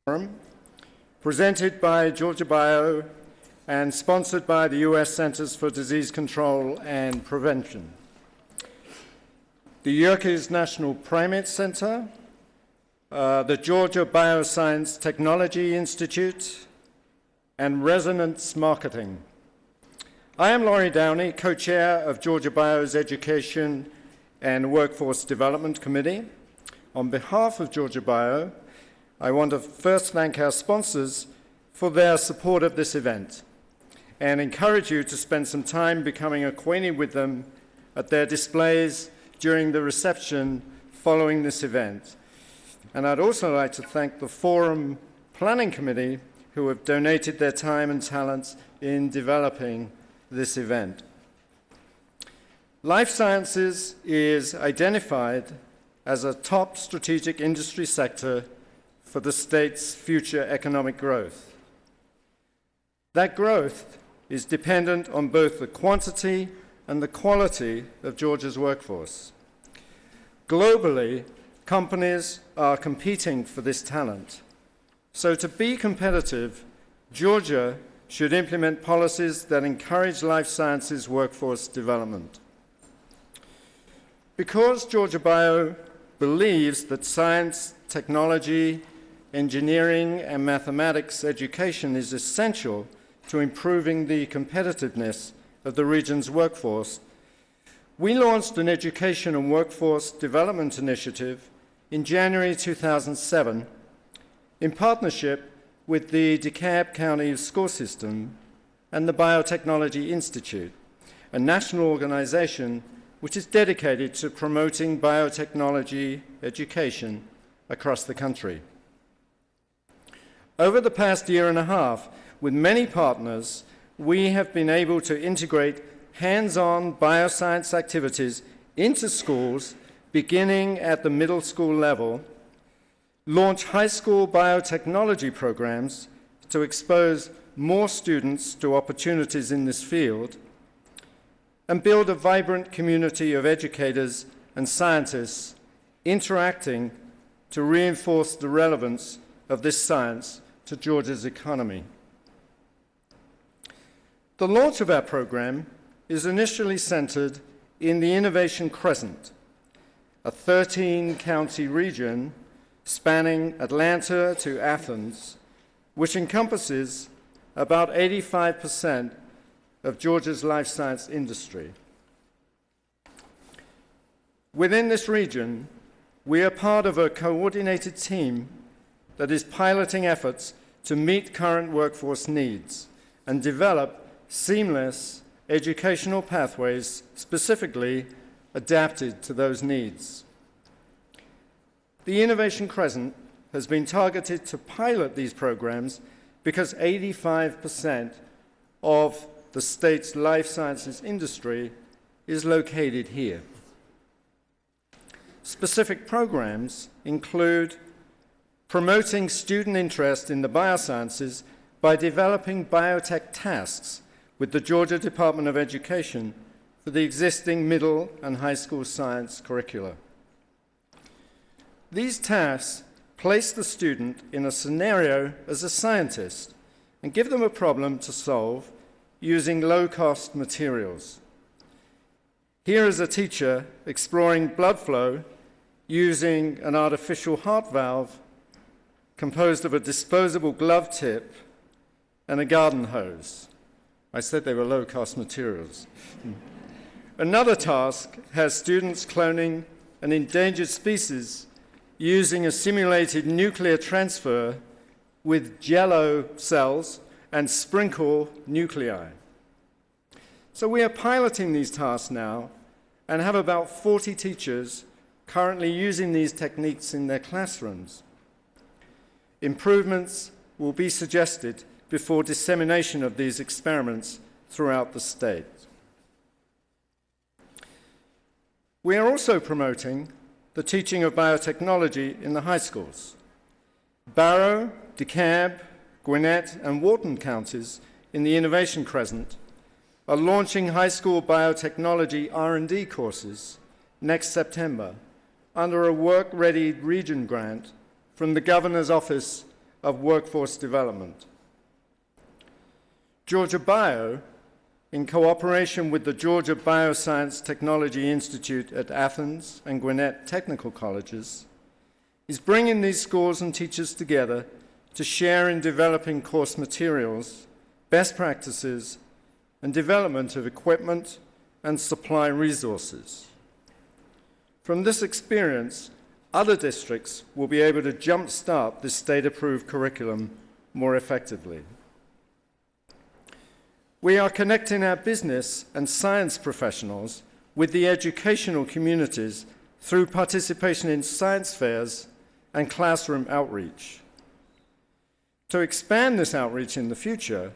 Forum, presented by Georgia Bio and sponsored by the U.S. Centers for Disease Control and Prevention, the Yerkes National Primate Center, the Georgia Bioscience Technology Institute, and Resonance Marketing. I am Laurie Downey, co-chair of Georgia Bio's Education and Workforce Development Committee. On behalf of Georgia Bio, I want to first thank our sponsors for their support of this event and encourage you to spend some time becoming acquainted with them at their displays during the reception following this event. And I'd also like to thank the Forum Planning Committee who have donated their time and talents in developing this event. Life sciences is identified as a top strategic industry sector for the state's future economic growth. That growth is dependent on both the quantity and the quality of Georgia's workforce. Globally, companies are competing for this talent. So to be competitive, Georgia should implement policies that encourage life sciences workforce development. Because Georgia Bio believes that science, technology, engineering, and mathematics education is essential to improving the competitiveness of the region's workforce, we launched an education and workforce development initiative in January 2007 in partnership with the DeKalb County School System and the Biotechnology Institute, a national organization which is dedicated to promoting biotechnology education across the country. Over the past year and a half, with many partners, we have been able to integrate hands-on bioscience activities into schools beginning at the middle school level, launch high school biotechnology programs to expose more students to opportunities in this field, and build a vibrant community of educators and scientists interacting to reinforce the relevance of this science to Georgia's economy. The launch of our program is initially centered in the Innovation Crescent, a 13-county region spanning Atlanta to Athens, which encompasses about 85% of Georgia's life science industry. Within this region, we are part of a coordinated team that is piloting efforts to meet current workforce needs and develop seamless educational pathways specifically adapted to those needs. The Innovation Crescent has been targeted to pilot these programs because 85% of the state's life sciences industry is located here. Specific programs include promoting student interest in the biosciences by developing biotech tasks with the Georgia Department of Education for the existing middle and high school science curricula. These tasks place the student in a scenario as a scientist and give them a problem to solve using low-cost materials. Here is a teacher exploring blood flow using an artificial heart valve composed of a disposable glove tip and a garden hose. I said they were low-cost materials. Another task has students cloning an endangered species using a simulated nuclear transfer with jello cells and sprinkle nuclei. So we are piloting these tasks now and have about 40 teachers currently using these techniques in their classrooms. Improvements will be suggested before dissemination of these experiments throughout the state. We are also promoting the teaching of biotechnology in the high schools. Barrow, DeKalb, Gwinnett, and Wharton counties in the Innovation Crescent are launching high school biotechnology R&D courses next September under a Work Ready Region grant from the Governor's Office of workforce development. Georgia Bio, in cooperation with the Georgia Bioscience Technology Institute at Athens and Gwinnett Technical Colleges, is bringing these schools and teachers together to share in developing course materials, best practices, and development of equipment and supply resources. From this experience, other districts will be able to jumpstart this state-approved curriculum more effectively. We are connecting our business and science professionals with the educational communities through participation in science fairs and classroom outreach. To expand this outreach in the future,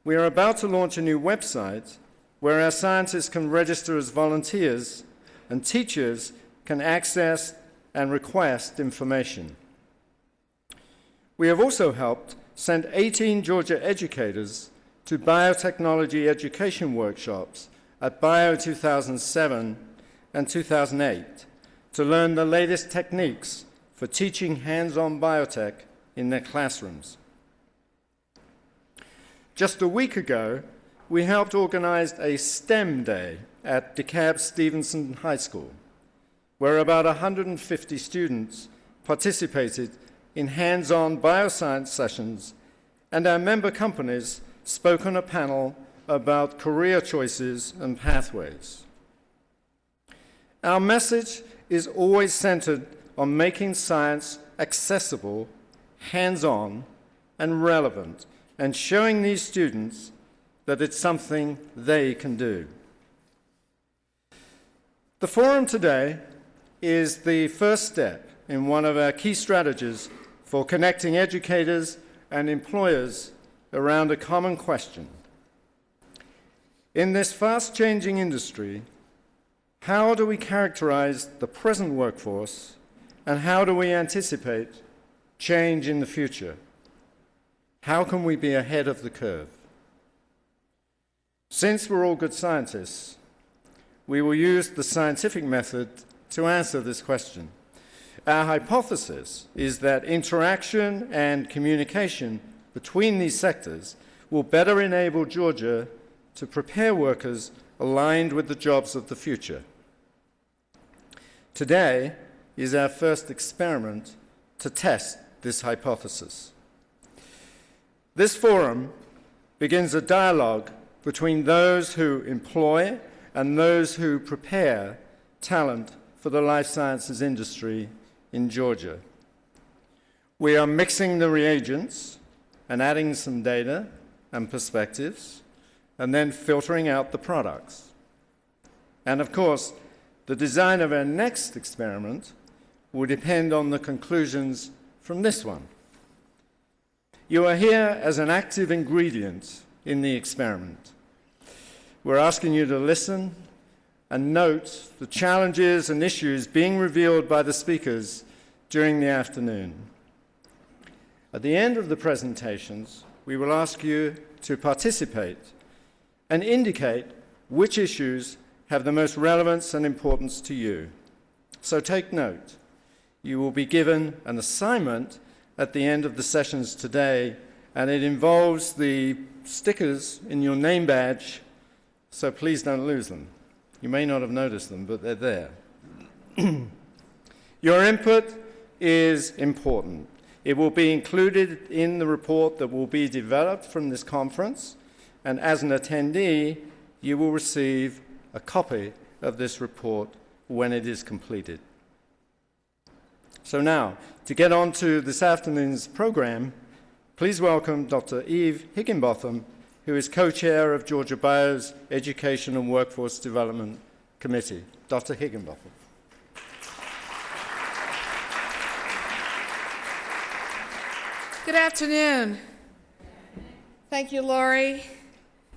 we are about to launch a new website where our scientists can register as volunteers and teachers can access and request information. We have also helped send 18 Georgia educators to biotechnology education workshops at Bio 2007 and 2008 to learn the latest techniques for teaching hands-on biotech in their classrooms. Just a week ago, we helped organize a STEM day at DeKalb Stevenson High School, where about 150 students participated in hands-on bioscience sessions, and our member companies spoke on a panel about career choices and pathways. Our message is always centered on making science accessible, hands-on, and relevant, and showing these students that it's something they can do. The forum today is the first step in one of our key strategies for connecting educators and employers around a common question. In this fast-changing industry, how do we characterize the present workforce, and how do we anticipate change in the future? How can we be ahead of the curve? Since we're all good scientists, we will use the scientific method to answer this question. Our hypothesis is that interaction and communication between these sectors will better enable Georgia to prepare workers aligned with the jobs of the future. Today is our first experiment to test this hypothesis. This forum begins a dialogue between those who employ and those who prepare talent for the life sciences industry in Georgia. We are mixing the reagents and adding some data and perspectives, and then filtering out the products. And of course, the design of our next experiment will depend on the conclusions from this one. You are here as an active ingredient in the experiment. We're asking you to listen and note the challenges and issues being revealed by the speakers during the afternoon. At the end of the presentations, we will ask you to participate and indicate which issues have the most relevance and importance to you. So take note. You will be given an assignment at the end of the sessions today, and it involves the stickers in your name badge, so please don't lose them. You may not have noticed them, but they're there. Your input is important. It will be included in the report that will be developed from this conference, and as an attendee, you will receive a copy of this report when it is completed. So now, to get on to this afternoon's program, please welcome Dr. Eve Higginbotham, who is co-chair of Georgia Bio's Education and Workforce Development Committee. Dr. Higginbotham. Good afternoon. Thank you, Lori.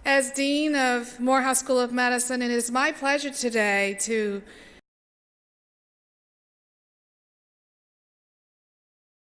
As Dean of Morehouse School of Medicine, it is my pleasure today to